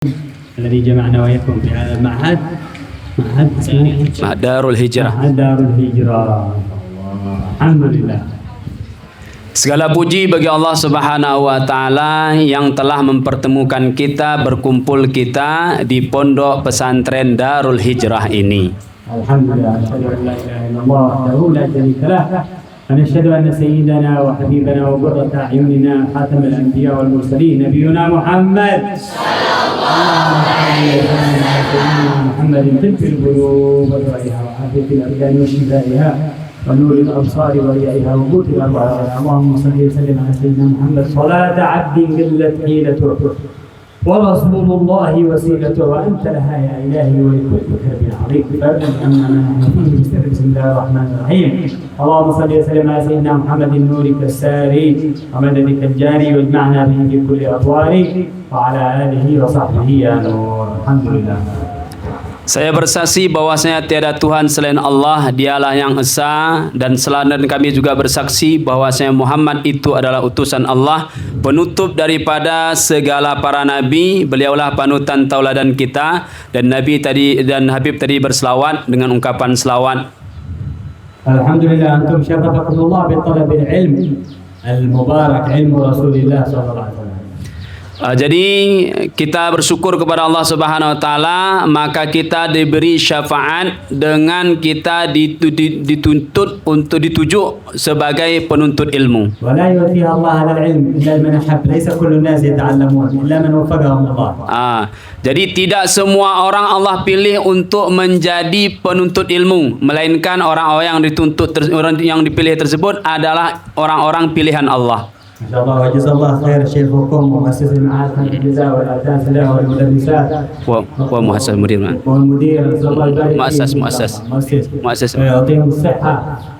الذي جمعنا وإياكم في هذا المعهد معهد دار الهجرة. معهد دار الهجرة. الحمد لله. Segala puji bagi Allah Subhanahu wa taala yang telah mempertemukan kita, berkumpul kita di pondok pesantren Darul Hijrah ini. Alhamdulillah, asyhadu an la ilaha illallah wahdahu la syarika lah. ونشهد أن سيدنا وحبيبنا وقرة أعيننا خاتم الأنبياء والمرسلين نبينا محمد محمد طب القلوب ودوائها وعافية الأبدان وشفائها ونور الأبصار وريائها وقوت الأرواح. اللهم صل وسلم على سيدنا محمد صلاة عبد قلت حيلته ورسول الله وسيلته وأنت لها يا إلهي ولكل كرب عظيم فرد أما نحن فيه. بسم الله الرحمن الرحيم. اللهم صل وسلم على سيدنا محمد نورك الساري ومددك الجاري واجمعنا به في كل أطوار وعلى آله وصحبه يا نور. الحمد لله. Saya bersaksi bahwasanya tiada Tuhan selain Allah, Dialah yang Esa, dan kami juga bersaksi bahwasanya Muhammad itu adalah utusan Allah, penutup daripada segala para nabi. Beliaulah panutan tauladan kita, dan Nabi tadi dan Habib tadi berselawat dengan ungkapan selawat. Alhamdulillah, antum syarafakumullah bi talabil ilm al-mubarak, ilmu Rasulullah sallallahu alaihi wasallam. Jadi kita bersyukur kepada Allah Subhanahu wa taala, maka kita diberi syafaat dengan kita dituntut untuk dituju sebagai penuntut ilmu. ولا يؤتيها الله على العلم إلا من أحب ليس كل الناس يتعلمون إلا من وفقهم الله. Jadi tidak semua orang Allah pilih untuk menjadi penuntut ilmu, melainkan orang-orang yang dituntut orang yang dipilih tersebut adalah orang-orang pilihan Allah. ما شاء الله وجزا الله خير شيخكم ومؤسس المعهد الجزاء والأساتذة والمدرسات ومؤسس المدير والمدير. الله يبارك فيهم. مؤسس ويعطيهم الصحة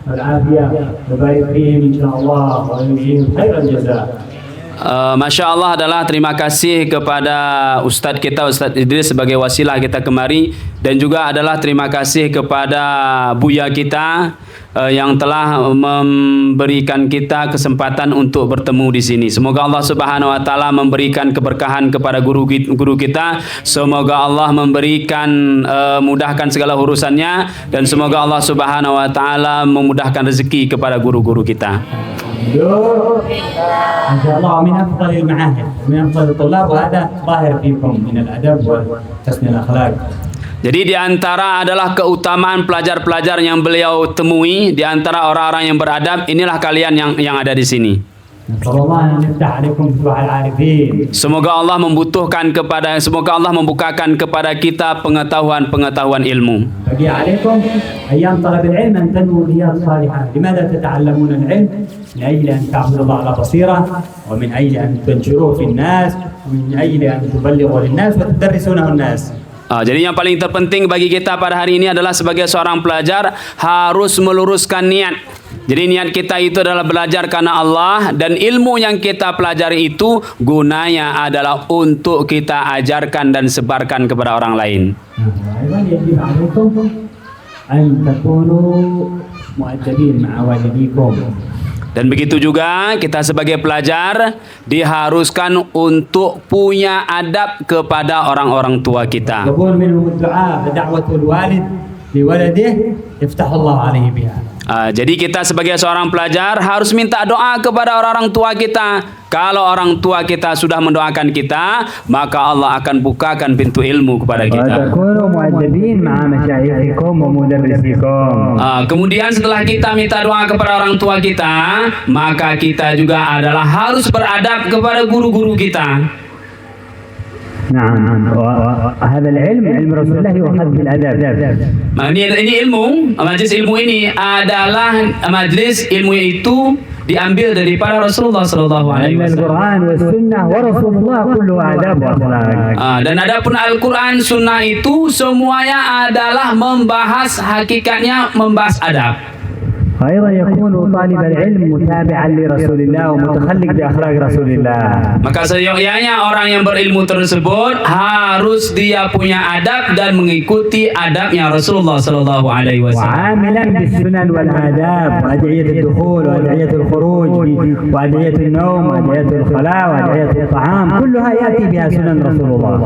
والعافية ويبارك فيهم إن شاء الله ويجزيهم خير الجزاء. Masya Allah adalah terima kasih kepada Ustadz kita, Ustadz Idris, sebagai wasilah kita kemari, dan juga adalah terima kasih kepada Buya kita yang telah memberikan kita kesempatan untuk bertemu di sini. Semoga Allah Subhanahu wa taala memberikan keberkahan kepada guru kita. Semoga Allah memberikan mudahkan segala urusannya, dan semoga Allah Subhanahu wa taala memudahkan rezeki kepada guru-guru kita. ما شاء الله من أفضل المعاهد من أفضل الطلاب، وهذا ظاهر فيكم من الأدب وحسن الأخلاق. Jadi di antara adalah keutamaan pelajar-pelajar yang beliau temui, di antara orang-orang yang beradab, inilah kalian yang ada di sini. Semoga Allah semoga Allah membukakan kepada kita pengetahuan ilmu. bagi عليكم أيام طلب العلم أن تنمو نيات صالحة. لماذا تتعلمون العلم؟ من أجل أن تعبدوا الله على بصيرة، ومن أجل أن تنشروه في الناس، ومن أجل أن تبلغوا للناس وتدرسونه الناس. Jadi yang paling terpenting bagi kita pada hari ini adalah sebagai seorang pelajar harus meluruskan niat. Jadi niat kita itu adalah belajar karena Allah, dan ilmu yang kita pelajari itu gunanya adalah untuk kita ajarkan dan sebarkan kepada orang lain. Dan begitu juga kita sebagai pelajar diharuskan untuk punya adab kepada orang-orang tua kita. Jadi kita sebagai seorang pelajar harus minta doa kepada orang-orang tua kita. Kalau orang tua kita sudah mendoakan kita, maka Allah akan bukakan pintu ilmu kepada kita. Kemudian setelah kita minta doa kepada orang tua kita, maka kita juga adalah harus beradab kepada guru-guru kita. نعم هذا العلم علم رسول الله يؤخذ بالادب. Ini ilmu, majlis ilmu ini adalah majlis ilmu itu diambil daripada Rasulullah sallallahu alaihi wasallam. Dan adapun Al-Qur'an, sunnah itu semuanya adalah membahas hakikatnya, membahas adab. أيضا يكون طالب العلم متابعا لرسول الله ومتخلق بأخلاق رسول الله. Maka seyogyanya orang yang berilmu tersebut harus dia punya adab dan mengikuti adabnya Rasulullah sallallahu alaihi wasallam. وعاملا بالسنن والآداب وأدعية الدخول وأدعية الخروج وأدعية النوم وأدعية الخلاء وأدعية الطعام كلها يأتي بها سنن رسول الله.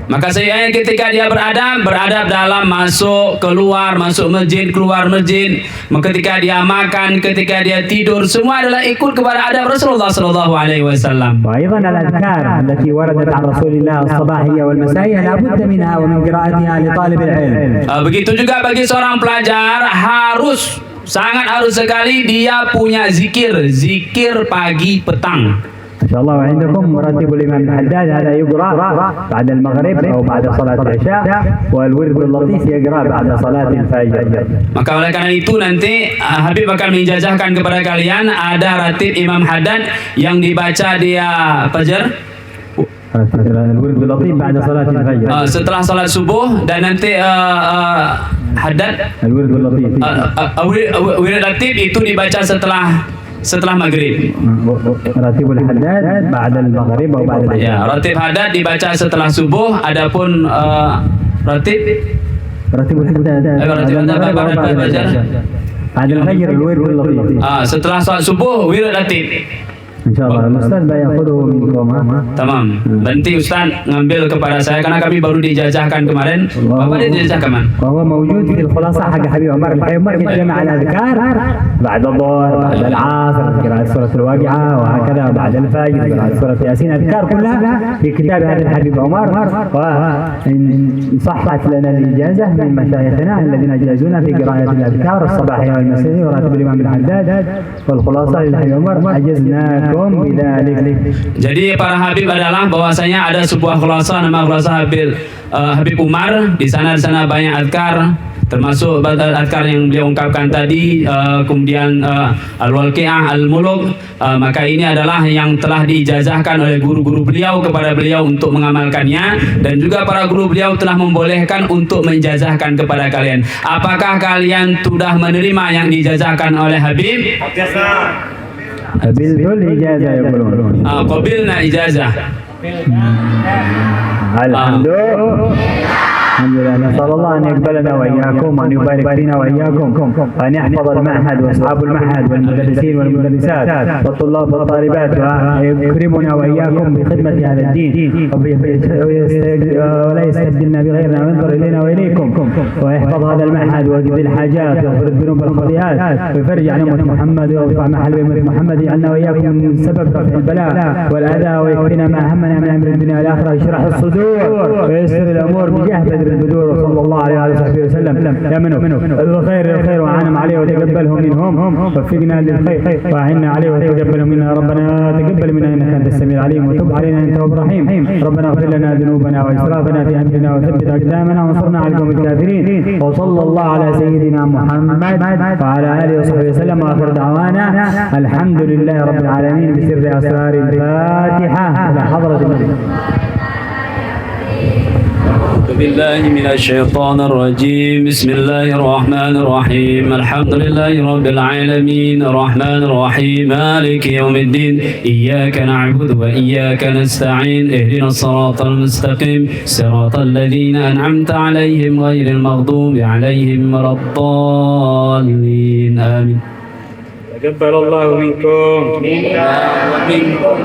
Maka seyogyanya ketika dia beradab dalam masuk keluar, masuk masjid, keluar masjid, ketika dia makan, ketika dia tidur, semua adalah ikut kepada adab Rasulullah sallallahu alaihi wasallam. وأيضا الأذكار التي وردت عن رسول الله الصباحية والمسائية لا بد منها ومن قراءتها لطالب العلم. Begitu juga bagi seorang pelajar sangat harus sekali dia punya zikir pagi petang. إن شاء الله وعندكم مرتب الإمام الحداد هذا يقرأ بعد المغرب أو بعد صلاة العشاء والورد اللطيف يقرأ بعد صلاة الفجر. Maka oleh karena itu nanti Habib akan menjajahkan kepada kalian ada ratib Imam Haddad yang dibaca dia fajar. الورد اللطيف بعد صلاة الفجر. Setelah salat subuh dan nanti Haddad الورد اللطيف. Wirid ratib itu dibaca setelah maghrib. راتب الحداد بعد المغرب أو بعد العشاء. Ya, ratib Haddad dibaca setelah subuh, adapun ratib الحداد بعد الفجر الورد اللطيف. setelah salat subuh wirid ratib. إن شاء الله الأستاذ بيأخذه منكم. Tamam. Nanti Ustaz ngambil kepada saya karena kami baru dijajahkan kemarin. Bapak dijajah kemana? وهو موجود في الخلاصة حق حبيب عمر. الحبيب عمر يتجمع الأذكار بعد الظهر بعد العصر قراءة سورة الواقعة وهكذا بعد الفجر قراءة سورة ياسين أذكار كلها في كتاب هذا الحبيب عمر. وإن صحت لنا الإجازة من مشايخنا الذين أجازونا في قراءة الأذكار الصباحية والمسائية وراتب الإمام الحداد والخلاصة للحبيب عمر أجزناكم بذلك. Jadi para Habib adalah bahwasanya ada sebuah khulasah nama khulasah Habib Umar. Di sana banyak azkar, termasuk azkar yang beliau ungkapkan tadi, kemudian al-waqi'ah, al-muluk. Maka ini adalah yang telah diijazahkan oleh guru-guru beliau kepada beliau untuk mengamalkannya, dan juga para guru beliau telah membolehkan untuk menjazahkan kepada kalian. Apakah kalian sudah menerima yang dijazahkan oleh Habib? بالإجازة يقولون. قبلنا إجازة. الحمد لله. نسأل الله أن يقبلنا وإياكم وأن يبارك فينا وإياكم وأن يحفظ المعهد وأصحاب المعهد والمدرسين والمدرسات والطلاب والطالبات ويكرمنا وإياكم بخدمة هذا الدين ولا يستبدلنا بغيرنا وينظر إلينا وإليكم ويحفظ هذا المعهد ويقضي الحاجات ويغفر الذنوب والخطيئات ويفرج عن أمة محمد ويرفع محل أمة محمد يجعلنا وإياكم من سبب رفع البلاء والأذى ويكفينا ما همنا من أمر الدنيا والآخرة ويشرح الصدور ويسر الأمور بجاه بدر البدور وصلى الله عليه وصحبه وسلم. يا منو الخير وعانم عليه وتقبله منهم وفقنا للخير وأعنا عليه وتقبله منا. ربنا تقبل منا إنك أنت السميع العليم وتب علينا أنت التواب الرحيم. ربنا اغفر لنا ذنوبنا وإسرافنا في أمرنا وثبت أقدامنا وانصرنا على القوم الكافرين. وصلى الله على سيدنا محمد وعلى آله وصحبه وسلم. وآخر دعوانا الحمد لله رب العالمين بسر أسرار الفاتحة إلى حضرة النبي. أعوذ بالله من الشيطان الرجيم. بسم الله الرحمن الرحيم. الحمد لله رب العالمين الرحمن الرحيم مالك يوم الدين. إياك نعبد وإياك نستعين. اهدنا الصراط المستقيم صراط الذين أنعمت عليهم غير المغضوب عليهم ولا الضالين. آمين. تقبل الله منكم ومنكم.